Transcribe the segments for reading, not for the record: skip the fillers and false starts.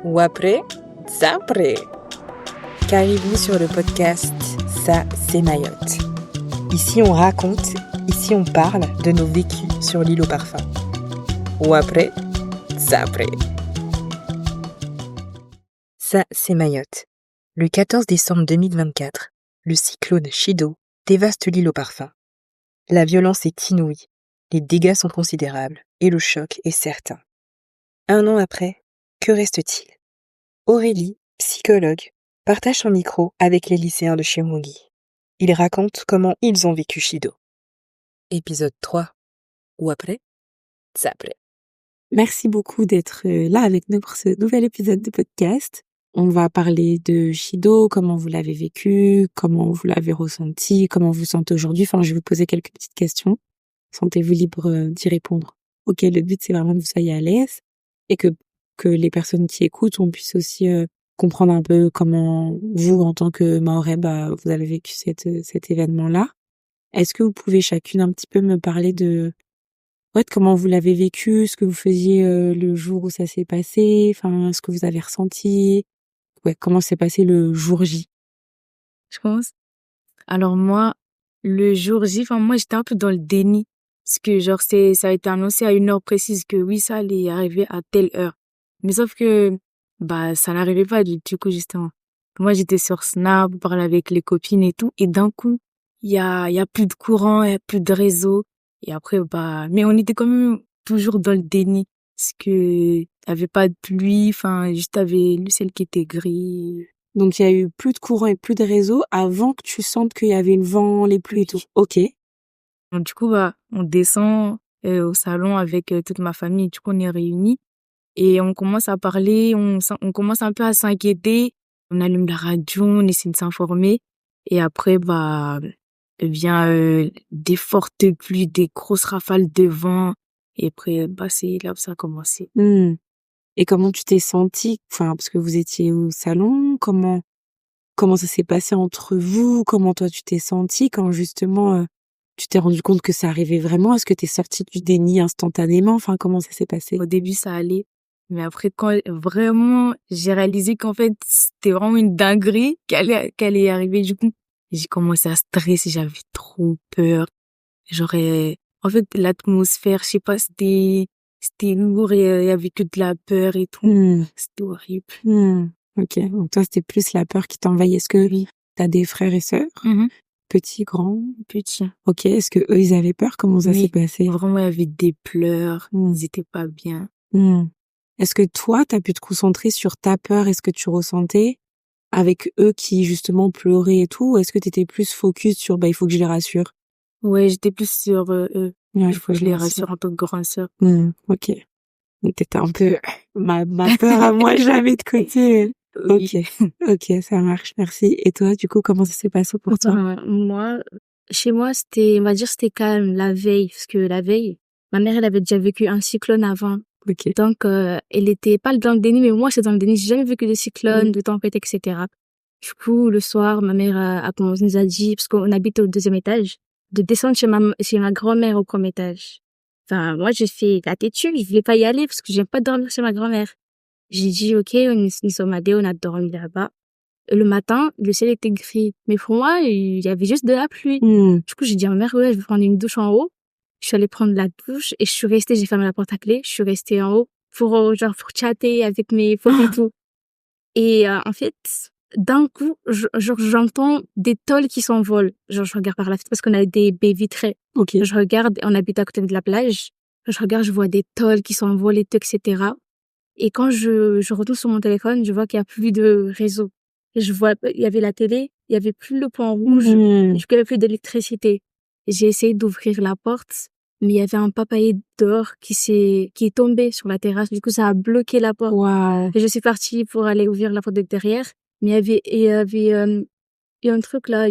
Ou après, Zapré. Caribou sur le podcast Ça, c'est Mayotte. Ici, on raconte, ici, on parle de nos vécus sur l'île au parfum. Ou après, Zapré. Ça, c'est Mayotte. Le 14 décembre 2024, le cyclone Chido dévaste l'île au parfum. La violence est inouïe, les dégâts sont considérables et le choc est certain. 1 an après, que reste-t-il ? Aurélie, psychologue, partage son micro avec les lycéens de Chirongui. Ils racontent comment ils ont vécu Chido. Épisode 3. Ou après, Zapré. Merci beaucoup d'être là avec nous pour ce nouvel épisode de podcast. On va parler de Chido, comment vous l'avez vécu, comment vous l'avez ressenti, comment vous vous sentez aujourd'hui. Enfin, je vais vous poser quelques petites questions. Sentez-vous libre d'y répondre. Ok, le but, c'est vraiment que vous soyez à l'aise et que les personnes qui écoutent, on puisse aussi comprendre un peu comment vous, en tant que Mahorais, vous avez vécu cet événement-là. Est-ce que vous pouvez chacune un petit peu me parler de comment vous l'avez vécu, ce que vous faisiez le jour où ça s'est passé, enfin, ce que vous avez ressenti, comment s'est passé le jour J? Je pense. Alors moi, le jour J, moi j'étais un peu dans le déni. Parce que genre ça a été annoncé à une heure précise que oui, ça allait arriver à telle heure. Mais sauf que ça n'arrivait pas du coup justement. Moi j'étais sur Snap, on parlait avec les copines et tout, et d'un coup, il y a plus de courant, il y a plus de réseau. Et après mais on était quand même toujours dans le déni. Parce que il y avait pas de pluie, juste avait le ciel qui était gris. Donc il y a eu plus de courant et plus de réseau avant que tu sentes qu'il y avait le vent, les pluies et tout. Ok. Donc, du coup, on descend au salon avec toute ma famille. Du coup, on est réunis et on commence à parler, on commence un peu à s'inquiéter. On allume la radio, on essaie de s'informer. Et après, vient des fortes pluies, des grosses rafales de vent. Et après, c'est là où ça a commencé. Et comment tu t'es sentie? Enfin, parce que vous étiez au salon, comment ça s'est passé entre vous? Comment toi tu t'es sentie quand justement tu t'es rendu compte que ça arrivait vraiment? Est-ce que t'es sortie du déni instantanément? Enfin, comment ça s'est passé? Au début, ça allait. Mais après, quand vraiment j'ai réalisé qu'en fait, c'était vraiment une dinguerie qu'elle est arrivée, du coup, j'ai commencé à stresser, j'avais trop peur. En fait, l'atmosphère, je sais pas, c'était lourd et il y avait que de la peur et tout. C'était horrible. Ok, donc toi, c'était plus la peur qui t'envahit. Est-ce que t'as des frères et sœurs? Petits, grands? Petits. Ok, est-ce que eux, ils avaient peur? Comment ça s'est passé? Vraiment, il y avait des pleurs. Ils étaient pas bien. Est-ce que toi, t'as pu te concentrer sur ta peur et ce que tu ressentais avec eux qui, justement, pleuraient et tout? Ou est-ce que t'étais plus focus sur, il faut que je les rassure? Ouais, j'étais plus sur eux. Ouais, Il faut que je les rassure en tant que grande sœur. Ok. Donc, t'étais un peu ma peur à moi, jamais de côté. Ok. Ok, ça marche, merci. Et toi, du coup, comment ça s'est passé pour toi? Moi, chez moi, on va dire, c'était calme la veille. Parce que la veille, ma mère, elle avait déjà vécu un cyclone avant. Ok. Donc, elle était pas dans le déni, mais moi, j'étais dans le déni. J'ai jamais vécu de cyclone, de tempête, etc. Du coup, le soir, ma mère nous a dit, parce qu'on habite au 2e étage, de descendre chez ma grand-mère au 1er étage. Enfin, moi, j'ai fait la têtue, je voulais pas y aller parce que j'aime pas dormir chez ma grand-mère. J'ai dit, ok, nous sommes allés, on a dormi là-bas. Le matin, le ciel était gris. Mais pour moi, il y avait juste de la pluie. Du coup, j'ai dit à ma mère, ouais, je vais prendre une douche en haut. Je suis allée prendre la douche et je suis restée, j'ai fermé la porte à clé. Je suis restée en haut pour chatter avec mes potes et tout. Et en fait, d'un coup, j'entends des tôles qui s'envolent. Je regarde par la fenêtre parce qu'on a des baies vitrées. Ok. Je regarde, on habite à côté de la plage. Je regarde, je vois des tôles qui s'envolent et tout, etc. Et quand je retourne sur mon téléphone, je vois qu'il y a plus de réseau. Et je vois, il y avait la télé, il y avait plus le point rouge, du coup, il y avait plus d'électricité. J'ai essayé d'ouvrir la porte, mais il y avait un papayer dehors qui est tombé sur la terrasse. Du coup, ça a bloqué la porte. Wow. Et je suis partie pour aller ouvrir la porte de derrière. Mais il y avait un truc là,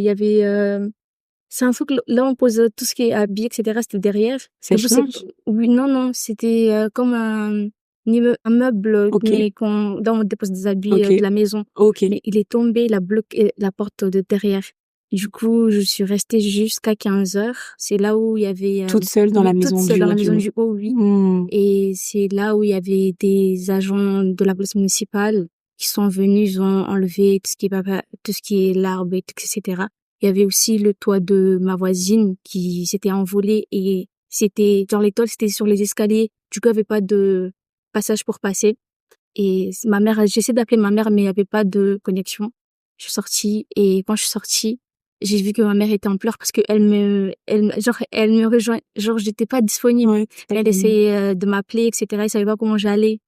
c'est un truc, là, on pose tout ce qui est habillé, etc. C'était derrière. Sèche-linge? Oui, non, c'était comme un meuble, mais là, on dépose des habits de la maison. Ok. Mais il est tombé, il a bloqué la porte de derrière. Du coup, je suis restée jusqu'à 15h. C'est là où il y avait... Toute seule dans la toute maison seule dans la maison haut. du haut, oui. Hmm. Et c'est là où il y avait des agents de la police municipale qui sont venus, ils ont enlevé tout ce qui est l'arbre, etc. Il y avait aussi le toit de ma voisine qui s'était envolé et c'était, genre les tôles, c'était sur les escaliers. Du coup, il n'y avait pas de passage pour passer. Et j'ai essayé d'appeler ma mère, mais il n'y avait pas de connexion. Je suis sortie et quand je suis sortie, j'ai vu que ma mère était en pleurs parce que elle me rejoint, genre j'étais pas disponible. Ouais. Elle essayait de m'appeler, etc. Elle savait pas comment j'allais.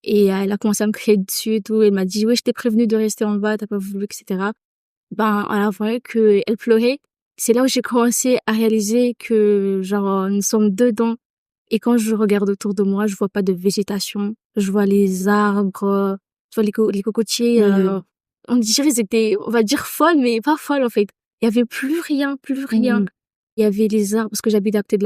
Et elle a commencé à me crier dessus et tout. Elle m'a dit, ouais, je t'ai prévenu de rester en bas, t'as pas voulu, etc. Ben, à la fois qu'elle pleurait, c'est là où j'ai commencé à réaliser que, genre, nous sommes dedans. Et quand je regarde autour de moi, je vois pas de végétation. Je vois les arbres, je vois les cocotiers. On dirait qu'ils étaient, on va dire folles, mais pas folles, en fait. Il y avait plus rien, plus rien. Il y avait les arbres, parce que j'habite à côté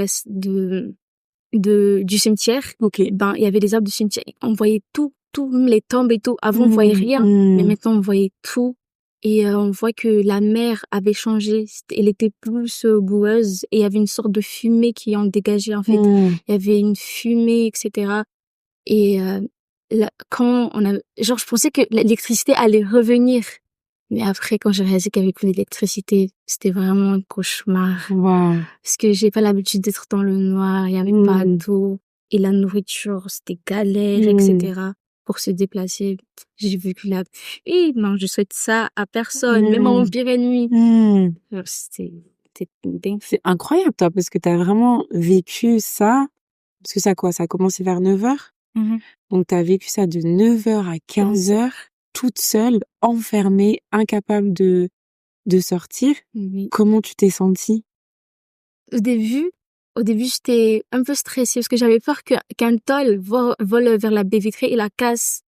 du cimetière. Ok. Ben, il y avait les arbres du cimetière. On voyait tout, même les tombes et tout. Avant, on voyait rien. Mais maintenant, on voyait tout. Et on voit que la mer avait changé. Elle était plus boueuse et il y avait une sorte de fumée qui en dégageait, en fait. Il y avait une fumée, etc. Et quand genre, je pensais que l'électricité allait revenir. Mais après, quand j'ai réalisé qu'il y avait plus d'électricité, c'était vraiment un cauchemar. Wow. Parce que j'ai pas l'habitude d'être dans le noir, il y avait pas d'eau. Et la nourriture, c'était galère, etc. Pour se déplacer. J'ai vu que la pluie, non, je souhaite ça à personne, même en pire ennemi. Alors, c'était dingue. C'est incroyable, toi, parce que t'as vraiment vécu ça. Parce que ça, quoi, ça a commencé vers 9h. Donc, t'as vécu ça de 9h à 15h, toute seule, enfermée, incapable de sortir. Oui. Comment tu t'es sentie? Au début, j'étais un peu stressée parce que j'avais peur qu'un tôle vole vers la baie vitrée et la casse.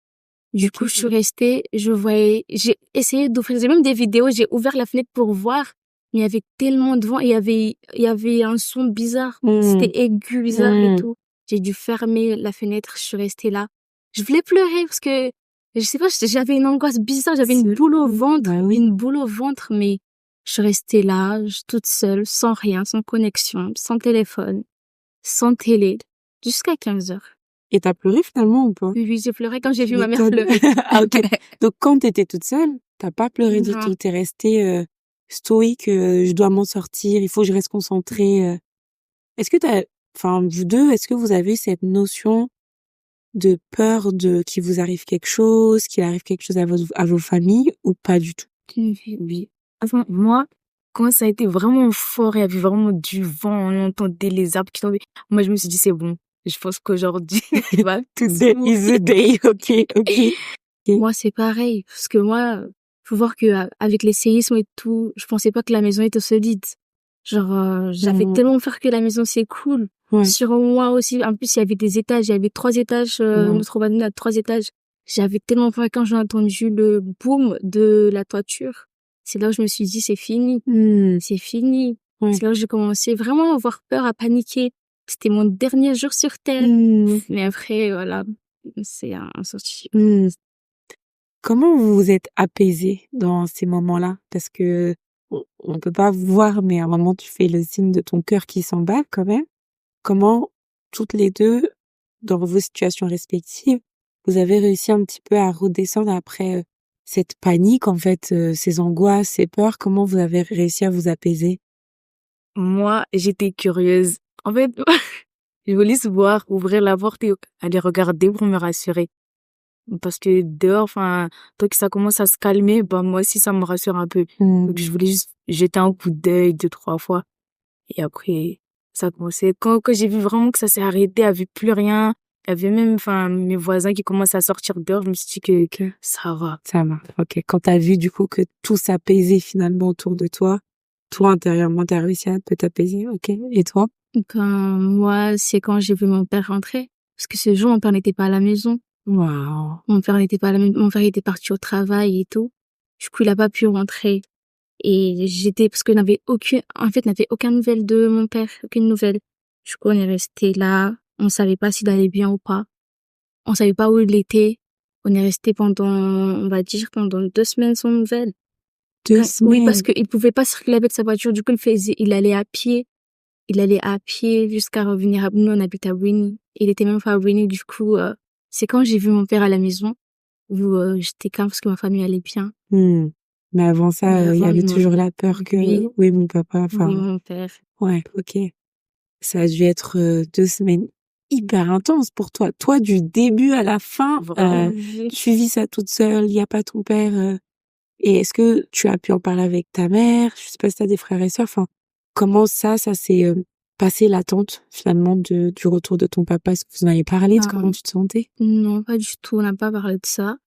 Du coup, je suis restée, j'ai essayé d'ouvrir, j'ai même des vidéos, j'ai ouvert la fenêtre pour voir, mais il y avait tellement de vent, il y avait un son bizarre, c'était aigu, bizarre et tout. J'ai dû fermer la fenêtre, je suis restée là. Je voulais pleurer parce que, je sais pas, j'avais une angoisse bizarre, j'avais une boule au ventre, mais je suis restée là, toute seule, sans rien, sans connexion, sans téléphone, sans télé, jusqu'à 15h. Et t'as pleuré finalement ou pas? Oui, j'ai pleuré quand j'ai vu ma mère pleurer. Ah, ok. Donc, quand t'étais toute seule, t'as pas pleuré du tout. T'es restée stoïque, je dois m'en sortir, il faut que je reste concentrée. Est-ce que vous deux, est-ce que vous avez cette notion de peur qu'il vous arrive quelque chose, qu'il arrive quelque chose à vos familles ou pas du tout? Oui. Enfin, moi, quand ça a été vraiment fort, il y avait vraiment du vent, on entendait les arbres qui tombaient. Moi, je me suis dit, c'est bon. Je pense qu'aujourd'hui, il va tout Today is the day. Ok. Moi, c'est pareil. Parce que moi, faut voir que avec les séismes et tout, je pensais pas que la maison était solide. Genre, j'avais tellement peur que la maison s'écroule. Ouais. Sur moi aussi. En plus, il y avait des étages. Il y avait 3 étages. Notre bâtiment a 3 étages. J'avais tellement peur quand j'ai entendu le boom de la toiture. C'est là où je me suis dit, c'est fini. C'est fini. Ouais. C'est là où j'ai commencé vraiment à avoir peur, à paniquer. C'était mon dernier jour sur Terre. Mais après, voilà, c'est un sorti. Comment vous vous êtes apaisés dans ces moments-là? Parce que on peut pas voir, mais à un moment, tu fais le signe de ton cœur qui s'emballe quand même. Comment, toutes les deux, dans vos situations respectives, vous avez réussi un petit peu à redescendre après cette panique, en fait, ces angoisses, ces peurs? Comment vous avez réussi à vous apaiser? Moi, j'étais curieuse. En fait, je voulais se voir, ouvrir la porte et aller regarder pour me rassurer. Parce que dehors, enfin, tant que ça commence à se calmer, bah, moi aussi, ça me rassure un peu. Donc, je voulais juste jeter un coup d'œil 2-3 fois. Et après, ça a commencé. Quand j'ai vu vraiment que ça s'est arrêté, il n'y avait plus rien. Il y avait même, enfin, mes voisins qui commençaient à sortir dehors, je me suis dit que ça va. Ça va. Ok. Quand t'as vu, du coup, que tout s'apaisait finalement autour de toi, toi, intérieurement, t'as réussi à t'apaiser. Ok. Et toi? Ben, moi, c'est quand j'ai vu mon père rentrer. Parce que ce jour, mon père n'était pas à la maison. Waouh. Mon père n'était pas à la maison. Mon père était parti au travail et tout. Du coup, il a pas pu rentrer. Et parce que n'avait aucune nouvelle de mon père, aucune nouvelle. Du coup, on est resté là. On savait pas s'il allait bien ou pas. On savait pas où il était. On est resté pendant 2 semaines sans nouvelles. 2 Oui, parce semaines. qu'il pouvait pas circuler avec sa voiture. Du coup, il allait à pied. Il allait à pied jusqu'à revenir à nous, on habite à Winnie. Il était même pas à Winnie. Du coup, c'est quand j'ai vu mon père à la maison où j'étais calme parce que ma famille allait bien. Hmm. Mais avant ça, Mais il y avant, avait non. toujours la peur que, Oui, oui, mon papa, oui, enfin, mon père. ouais, ok. Ça a dû être 2 semaines hyper intenses pour toi. Toi, du début à la fin, Vraiment. tu vis ça toute seule, il n'y a pas ton père. Et est-ce que tu as pu en parler avec ta mère? Je sais pas si tu as des frères et sœurs. Enfin, comment ça s'est passé l'attente finalement du retour de ton papa? Est-ce que vous en avez parlé de Ah, comment tu te sentais? non, pas du tout. On n'a pas parlé de ça.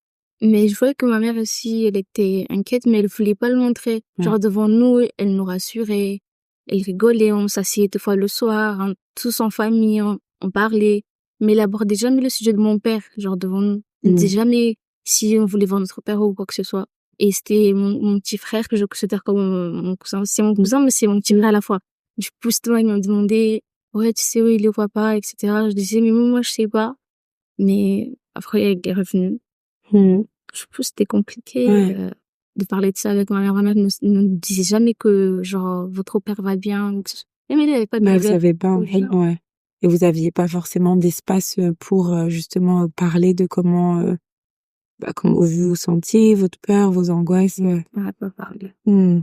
Mais je voyais que ma mère aussi, elle était inquiète, mais elle voulait pas le montrer. Ouais. Genre devant nous, elle nous rassurait. Elle rigolait, on s'asseyait deux fois le soir, hein, tous en famille, on parlait. Mais elle abordait jamais le sujet de mon père, genre devant nous. Elle disait jamais si on voulait voir notre père ou quoi que ce soit. Et c'était mon petit frère que je considère comme mon cousin. C'est mon cousin, mais c'est mon petit frère à la fois. Du coup, souvent, ils m'ont demandé, ouais, tu sais où il le voit pas, etc. Je disais, mais moi, je sais pas. Mais après, elle est revenue. Hmm. Je trouve que c'était compliqué Ouais. de parler de ça avec ma mère. Ma mère ne disait jamais que, genre, votre père va bien. Mais elle avait pas de Mais elle nouvelles. savait pas, Oui. ouais. Et vous aviez pas forcément d'espace pour justement parler de comment vous vous sentiez, votre peur, vos angoisses. On n'a pas parlé. Hmm.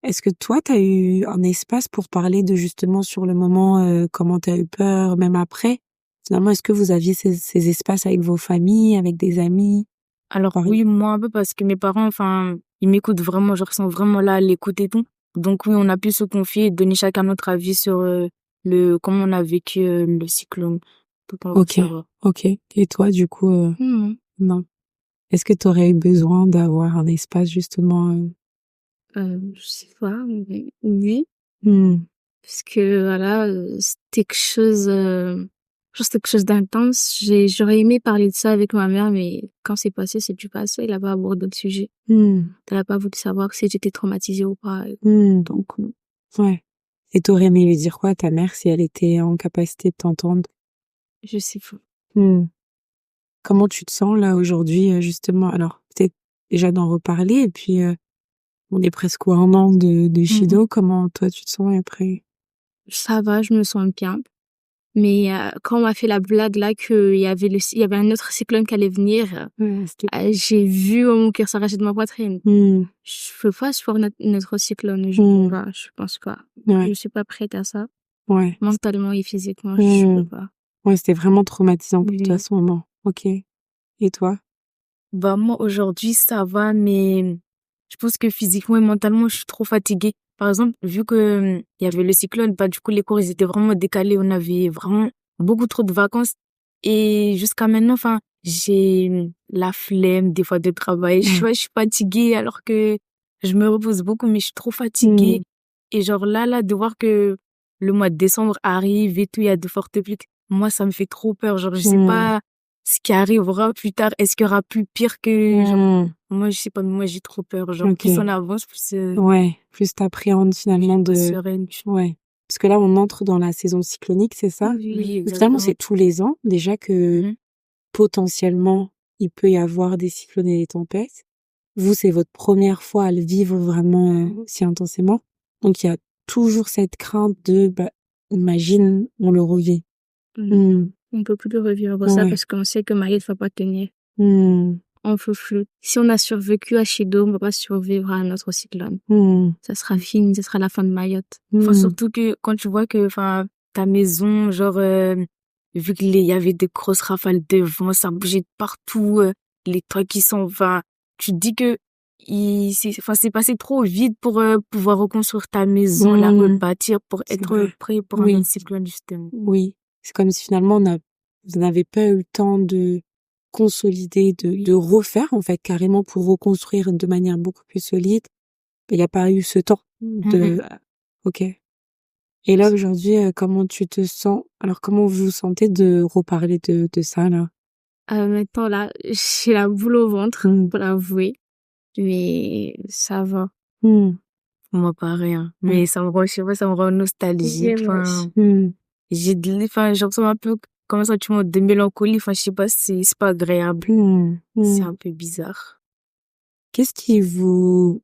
Est-ce que toi, tu as eu un espace pour parler de justement sur le moment, comment tu as eu peur, même après? Finalement, est-ce que vous aviez ces espaces avec vos familles, avec des amis? Alors Par oui, moi un peu parce que mes parents, enfin, ils m'écoutent vraiment, genre, ils sont vraiment là à l'écoute et tout. Donc oui, on a pu se confier et donner chacun notre avis sur comment on a vécu le cyclone. Tout en OK, ça va. OK. Et toi, du coup, Non. non? Est-ce que tu aurais eu besoin d'avoir un espace justement, Je sais pas, mais oui. Mmh. Parce que, voilà, c'était quelque chose, genre, c'était quelque chose d'intense. J'aurais aimé parler de ça avec ma mère, mais quand c'est passé, c'est du passé. Elle a pas abordé le sujet. Mmh. Elle a pas voulu savoir si j'étais traumatisée ou pas. Mmh. Donc, non. Ouais. Et tu aurais aimé lui dire quoi à ta mère si elle était en capacité de t'entendre? Je sais pas. Mmh. Comment tu te sens là aujourd'hui, justement? Alors peut-être déjà d'en reparler et puis, on est presque à 1 an de Shido. Comment toi tu te sens après? Ça va, je me sens bien. Mais, quand on m'a fait la blague là qu'il y avait un autre cyclone qui allait venir, Ouais, c'était j'ai vu mon cœur s'arracher de ma poitrine. mmh. Je peux pas supporter un autre cyclone. Mmh. Je pense pas. Ouais, Je suis pas prête à ça. ouais. Mentalement et physiquement, je peux Mmh. pas. Ouais, c'était vraiment traumatisant pour toi à Oui. ce moment. OK. Et toi? Bah moi aujourd'hui ça va, mais je pense que physiquement et mentalement je suis trop fatiguée. Par exemple, vu que il y avait le cyclone, bah du coup les cours ils étaient vraiment décalés, on avait vraiment beaucoup trop de vacances et jusqu'à maintenant, enfin j'ai la flemme des fois de travailler. Je suis fatiguée alors que je me repose beaucoup, mais je suis trop fatiguée. Mmh. Et genre là de voir que le mois de décembre arrive et tout, il y a de fortes pluies. Moi ça me fait trop peur. Genre je sais Mmh. pas ce qui arrivera plus tard. Est-ce qu'il y aura plus pire que genre Mmh. moi je sais pas, moi j'ai trop peur. Genre OK. plus on avance, plus Ouais, plus t'appréhendes finalement de sereine. ouais. Parce que là, on entre dans la saison cyclonique, c'est ça? Oui, Donc finalement, exactement. c'est tous les ans déjà que Mhm. potentiellement, il peut y avoir des cyclones et des tempêtes. Vous, c'est votre première fois à le vivre vraiment, si intensément. Donc il y a toujours cette crainte de, bah, imagine, on le revit. Mmh. Mmh. On peut plus le revivre ça Ouais. parce qu'on sait que Maïd va pas tenir. Mmh. On peut plus. Si on a survécu à Chido, on va pas survivre à un autre cyclone. Mmh. Ça sera fini, ça sera la fin de Mayotte. Enfin, Mmh. surtout que quand tu vois que enfin ta maison, genre vu qu'il y avait des grosses rafales de vent, ça bougeait de partout, les toits qui sont, enfin, tu te dis que c'est passé trop vite pour pouvoir reconstruire ta maison, la Mmh. rebâtir pour C'est être vrai. prêt pour un Oui. autre cyclone justement. Oui. C'est comme si finalement vous n'avez pas eu le temps de consolider, de refaire en fait carrément pour reconstruire de manière beaucoup plus solide. Il n'y a pas eu ce temps de OK. Et là aujourd'hui, comment tu te sens? Alors comment vous vous sentez de reparler de ça là? Maintenant là, j'ai la boule au ventre, Mmh. pour l'avouer. Mais ça va. Mmh. Moi pareil, hein. Ouais. Mais ça me rend, je sais pas, ça me rend nostalgique. Moi Enfin, aussi. Mmh. enfin, j'ai l'impression un peu comme un sentiment de mélancolie. Enfin, je sais pas, c'est pas agréable. Mmh. C'est Mmh. un peu bizarre. Qu'est-ce qui vous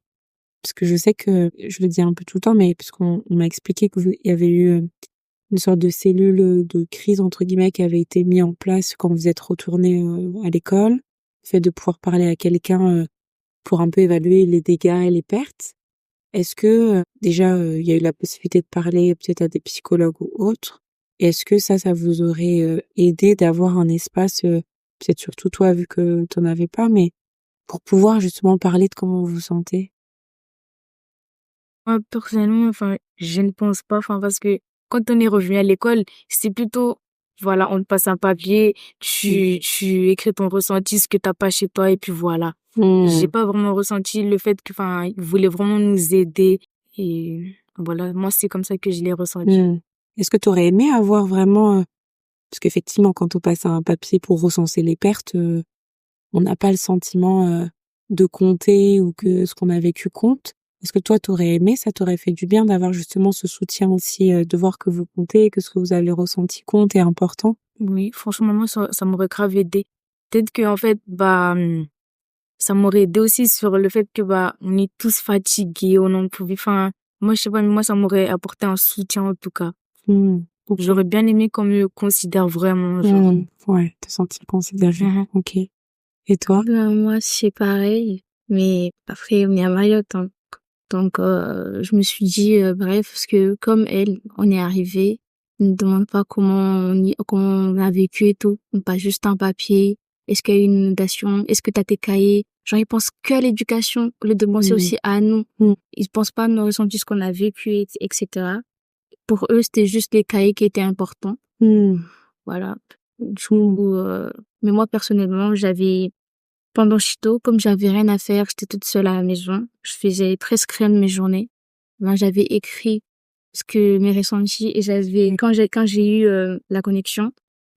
Parce que je sais que, je le dis un peu tout le temps, mais parce qu'on m'a expliqué qu'il y avait eu une sorte de cellule de crise, entre guillemets, qui avait été mise en place quand vous êtes retourné à l'école. Le fait de pouvoir parler à quelqu'un pour un peu évaluer les dégâts et les pertes. Est-ce que déjà, il y a eu la possibilité de parler peut-être à des psychologues ou autres? Et est-ce que ça vous aurait aidé d'avoir un espace, peut-être surtout toi, vu que t'en avais pas, mais pour pouvoir justement parler de comment vous vous sentez? Moi, personnellement, enfin, je ne pense pas, enfin, parce que quand on est revenu à l'école, c'est plutôt, voilà, on te passe un papier, tu écris ton ressenti, ce que t'as pas chez toi, et puis voilà. J'ai pas vraiment ressenti le fait que, enfin, ils voulaient vraiment nous aider, et voilà, moi, c'est comme ça que je l'ai ressenti. Est-ce que tu aurais aimé avoir vraiment, parce qu'effectivement, quand on passe un papier pour recenser les pertes, on n'a pas le sentiment de compter ou que ce qu'on a vécu compte. Est-ce que toi, t'aurais aimé, ça t'aurait fait du bien d'avoir justement ce soutien aussi, de voir que vous comptez, que ce que vous avez ressenti compte et important? Oui, franchement, moi, ça m'aurait grave aidé. Peut-être que, en fait, ça m'aurait aidé aussi sur le fait que, on est tous fatigués, on en pouvait, enfin, moi, je sais pas, mais moi, ça m'aurait apporté un soutien, en tout cas. OK. J'aurais bien aimé qu'on me considère vraiment, genre. Ouais, te sentir considérée. OK. Et toi? Moi, c'est pareil, mais après, on est à Mayotte, hein. Donc, je me suis dit, bref, parce que comme elle, on est arrivé, on ne demande pas comment on a vécu et tout. On passe juste un papier. Est-ce qu'il y a eu une inondation? Est-ce que t'as tes cahiers? Genre, ils pensent qu'à l'éducation, au lieu de penser aussi à nous. Ils pensent pas à nos ressentis, ce qu'on a vécu, etc. Pour eux, c'était juste les cahiers qui étaient importants. Voilà. Du coup, mais moi, personnellement, pendant Chito, comme j'avais rien à faire, j'étais toute seule à la maison. Je faisais presque rien de mes journées. Ben, j'avais écrit mes ressentis et quand j'ai eu la connexion,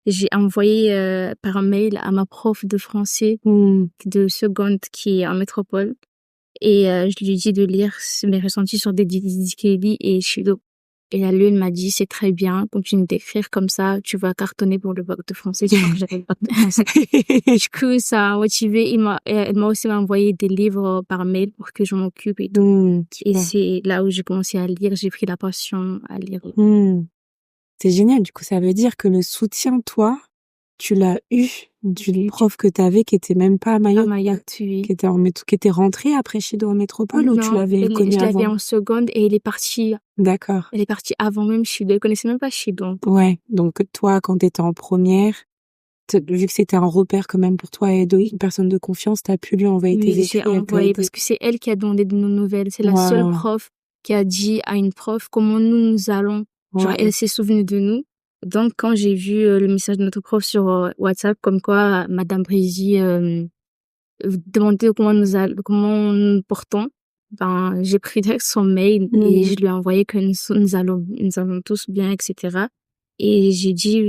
j'ai envoyé par mail à ma prof de français de seconde qui est en métropole et je lui ai dit de lire mes ressentis sur des Kelly et Chido. Et la lune m'a dit, c'est très bien, continue d'écrire comme ça, tu vas cartonner pour le bac de français. J'avais le bac de français. Du coup, ça a motivé. Elle m'a aussi envoyé des livres par mail pour que je m'occupe et tout. Et c'est là où j'ai commencé à lire, j'ai pris la passion à lire. C'est génial. Du coup, ça veut dire que le soutien, toi, tu l'as eu d'une prof que t'avais qui était même pas à Mayotte. Oui. Qui était rentrée après Chido en métropole ou tu l'avais connue Je l'avais avant? en seconde et elle est partie avant même Chido. Elle connaissait même pas Chido. Ouais. Donc, toi, quand t'étais en première, vu que c'était un repère quand même pour toi et une personne de confiance, t'as pu lui envoyer tes écrits. J'ai envoyé parce que c'est elle qui a demandé de nos nouvelles. C'est la seule prof qui a dit à une prof comment nous allons. Genre, elle s'est souvenue de nous. Donc, quand j'ai vu le message de notre prof sur WhatsApp, comme quoi Madame Brézy demandait comment nous portons, ben, j'ai pris direct son mail et je lui ai envoyé que nous allons tous bien, etc. Et j'ai dit,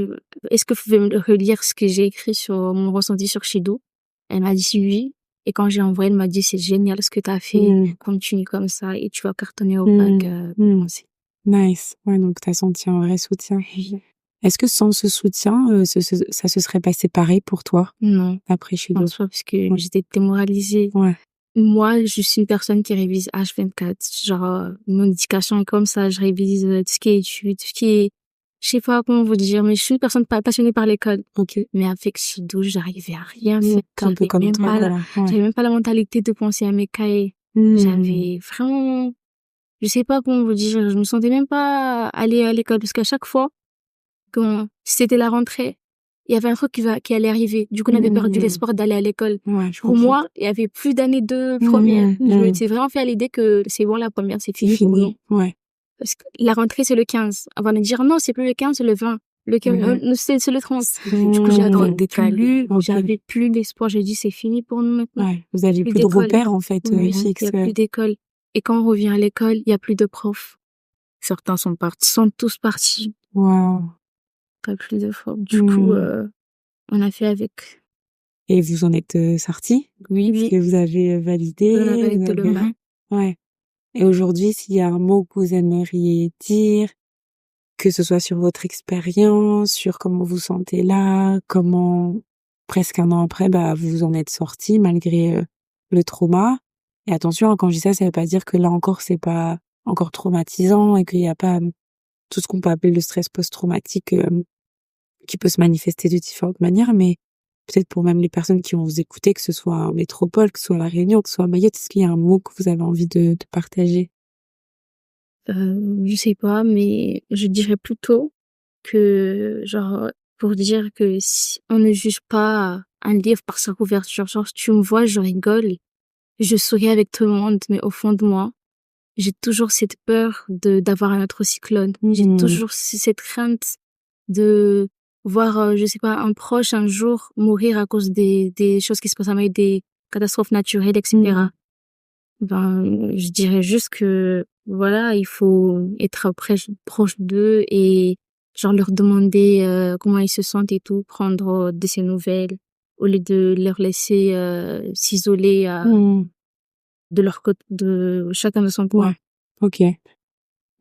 est-ce que vous pouvez me relire ce que j'ai écrit sur mon ressenti sur Chido? Elle m'a dit oui. Et quand j'ai envoyé, elle m'a dit, c'est génial ce que t'as fait. Continue comme ça et tu vas cartonner au bac. Aussi. Nice. Ouais, donc t'as senti un vrai soutien. Est-ce que sans ce soutien, ça se serait passé pareil pour toi? Non. Après Chido? Je pense pas parce que j'étais démoralisée. Ouais. Moi, je suis une personne qui révise H24. Genre, mon éducation est comme ça. Je révise tout ce qui est études, tout ce qui est, je sais pas comment vous dire, mais je suis une personne passionnée par l'école. OK. Mais avec Chido, j'arrivais à rien faire. Un peu comme toi, voilà. J'avais même pas la mentalité de penser à mes cahiers. J'avais vraiment, je sais pas comment vous dire, je me sentais même pas aller à l'école parce qu'à chaque fois, quand c'était la rentrée, il y avait un truc qui allait arriver. Du coup, on avait perdu l'espoir d'aller à l'école. Ouais, pour moi, il y avait plus d'années de première. Je me suis vraiment fait à l'idée que c'est bon, la première, c'est fini. Ouais. Parce que la rentrée, c'est le 15. Avant de dire non, c'est plus le 15, c'est le 20. Le 15, c'est le 30. Du coup, j'ai décalu. J'avais plus d'espoir. J'ai dit, c'est fini pour nous maintenant. Ouais. Vous aviez plus de repères, en fait, Il fixes. y a plus d'école. Et quand on revient à l'école, il y a plus de profs. Certains sont tous partis. Waouh. Pas plus de profs. Du coup, on a fait avec. Et vous en êtes sortis? Oui. Parce que vous avez validé. On a validé le bac. Ouais. Et aujourd'hui, s'il y a un mot que vous aimeriez dire, que ce soit sur votre expérience, sur comment vous sentez là, comment, presque un an après, vous en êtes sortis malgré le trauma, Et attention, hein, quand je dis ça, ça veut pas dire que là encore, c'est pas encore traumatisant et qu'il y a pas tout ce qu'on peut appeler le stress post-traumatique qui peut se manifester de différentes manières, mais peut-être pour même les personnes qui vont vous écouter, que ce soit en métropole, que ce soit à La Réunion, que ce soit à Mayotte, est-ce qu'il y a un mot que vous avez envie de partager? Je sais pas, mais je dirais plutôt que, genre, pour dire que si on ne juge pas un livre par sa couverture, genre, si tu me vois, je rigole, je souris avec tout le monde, mais au fond de moi, j'ai toujours cette peur d'avoir un autre cyclone. J'ai toujours cette crainte de voir, je sais pas, un proche un jour mourir à cause des choses qui se passent à Mayotte, des catastrophes naturelles, etc. Ben, je dirais juste que, voilà, il faut être proche d'eux et, genre, leur demander comment ils se sentent et tout, prendre de ces nouvelles, au lieu de leur laisser s'isoler de leur côté, de chacun de son coin. Ouais. Ok.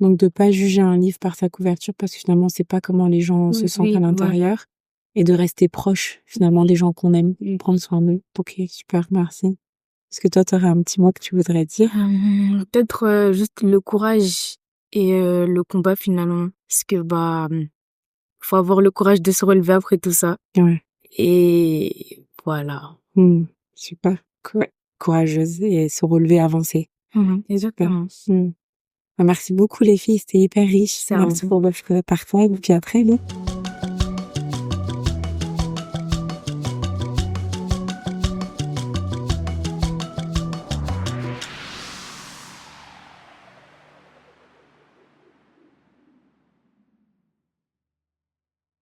Donc de pas juger un livre par sa couverture parce que finalement c'est pas comment les gens se sentent Oui, à ouais. l'intérieur et de rester proche finalement des gens qu'on aime, prendre soin d'eux. Ok, super, merci. Est-ce que toi t'aurais un petit mot que tu voudrais dire? Peut-être juste le courage et le combat finalement. Parce que faut avoir le courage de se relever après tout ça. Ouais. Et voilà. Super. Ouais. Courageuse et se relever, avancer. Exactement. Merci beaucoup les filles, c'était hyper riche. C'est à Merci vous. pour votre partage et puis à très vite.